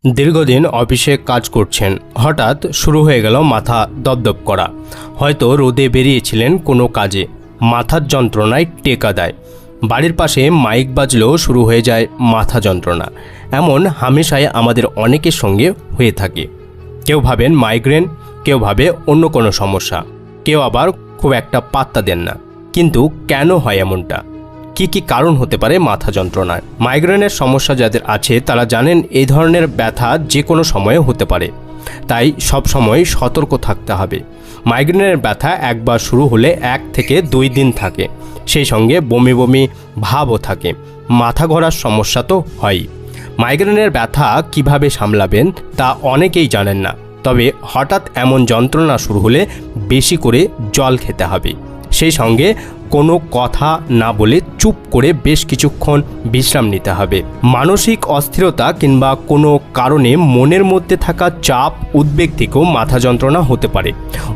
দীর্ঘদিন অফিসে কাজ করছেন, হঠাৎ শুরু হয়ে গেল মাথা দপদপ করা। হয়তো রোদে বেরিয়েছিলেন কোনো কাজে, মাথার যন্ত্রণায় টেকা দেয়। বাড়ির পাশে মাইক বাজলেও শুরু হয়ে যায় মাথা যন্ত্রণা। এমন হামেশাই আমাদের অনেকের সঙ্গে হয়ে থাকে। কেউ ভাবেন মাইগ্রেন, কেউ ভাবে অন্য কোনো সমস্যা, কেউ আবার খুব একটা পাত্তা দেন না। কিন্তু কেন হয় এমনটা? কি কারণ হতে পারে মাথা যন্ত্রণার? মাইগ্রেনের সমস্যা যাদের আছে তারা জানেন এই ধরনের ব্যথা যে কোনো সময়ে হতে পারে, তাই সব সময় সতর্ক থাকতে হবে। মাইগ্রেনের ব্যথা একবার শুরু হলে 1 থেকে 2 দিন থাকে, সেই সঙ্গে বমি বমি ভাবও থাকে। মাথা ঘোরার সমস্যা তো হয়ই। মাইগ্রেনের ব্যথা কিভাবে সামলাবেন তা অনেকেই জানেন না, তবে হঠাৎ এমন যন্ত্রণা শুরু হলে বেশি করে জল খেতে হবে, সেই সঙ্গে কোনো কথা না বলে চুপ করে বেশ কিছুক্ষণ বিশ্রাম নিতে হবে। মানসিক অস্থিরতা কিংবা কোনো কারণে মনের মধ্যে থাকা চাপ, উদ্বেগ থেকেও মাথা যন্ত্রণা হতে পারে।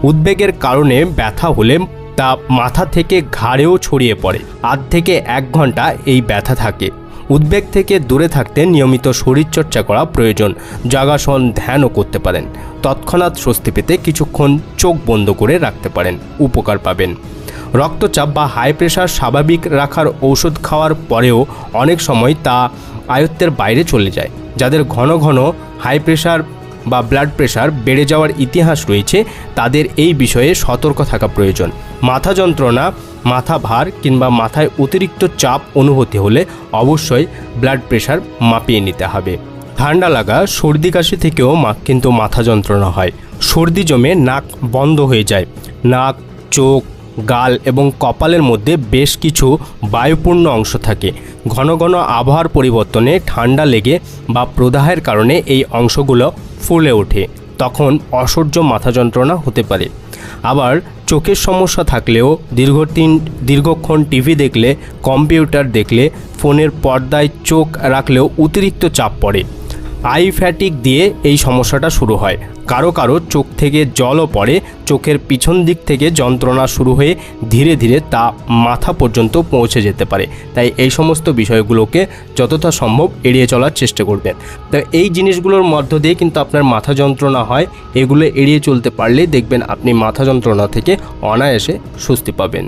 উদ্বেগের কারণে ব্যথা হলে তা মাথা থেকে ঘাড়েও ছড়িয়ে পড়ে। আধ থেকে 1 ঘন্টা এই ব্যথা থাকে। উদ্বেগ থেকে দূরে থাকতে নিয়মিত শরীরচর্চা করা প্রয়োজন। যোগাসন, ধ্যানও করতে পারেন। তৎক্ষণাৎ স্বস্তি পেতে কিছুক্ষণ চোখ বন্ধ করে রাখতে পারেন, উপকার পাবেন। রক্তচাপ বা হাই প্রেশার স্বাভাবিক রাখার ঔষধ খাওয়ার পরেও অনেক সময় তা আয়ত্তের বাইরে চলে যায়। যাদের ঘন ঘন হাই প্রেশার বা ব্লাড প্রেশার বেড়ে যাওয়ার ইতিহাস রয়েছে তাদের এই বিষয়ে সতর্ক থাকা প্রয়োজন। মাথা যন্ত্রণা, মাথা ভার কিংবা মাথায় অতিরিক্ত চাপ অনুভূতি হলে অবশ্যই ব্লাড প্রেশার মাপিয়ে নিতে হবে। ঠান্ডা লাগা, সর্দি কাশি থেকেও কিন্তু মাথা যন্ত্রণা হয়। সর্দি জমে নাক বন্ধ হয়ে যায়। নাক, চোখ, গাল এবং কপালের মধ্যে বেশ কিছু বায়ুপূর্ণ অংশ থাকে। ঘন ঘন আবহাওয়ার পরিবর্তনে ঠান্ডা লেগে বা প্রদাহের কারণে এই অংশগুলো ফুলে ওঠে, তখন অসহ্য মাথা যন্ত্রণা হতে পারে। আবার চোখের সমস্যা থাকলেও দীর্ঘক্ষণ টিভি দেখলে, কম্পিউটার দেখলে, ফোনের পর্দায় চোখ রাখলেও অতিরিক্ত চাপ পড়ে। আই ফ্যাটিক দিয়ে এই সমস্যাটা শুরু হয়। কারো কারো চোখ থেকে জলও পড়ে। চোখের পিছন দিক থেকে যন্ত্রণা শুরু হয়ে ধীরে ধীরে তা মাথা পর্যন্ত পৌঁছে যেতে পারে। তাই এই সমস্ত বিষয়গুলোকে যতটা সম্ভব এড়িয়ে চলার চেষ্টা করবেন। তো এই জিনিসগুলোর মধ্য দিয়ে কিন্তু আপনার মাথা যন্ত্রণা হয়, এগুলো এড়িয়ে চলতে পারলে দেখবেন আপনি মাথা যন্ত্রণা থেকে অনায়াসে স্বস্তি পাবেন।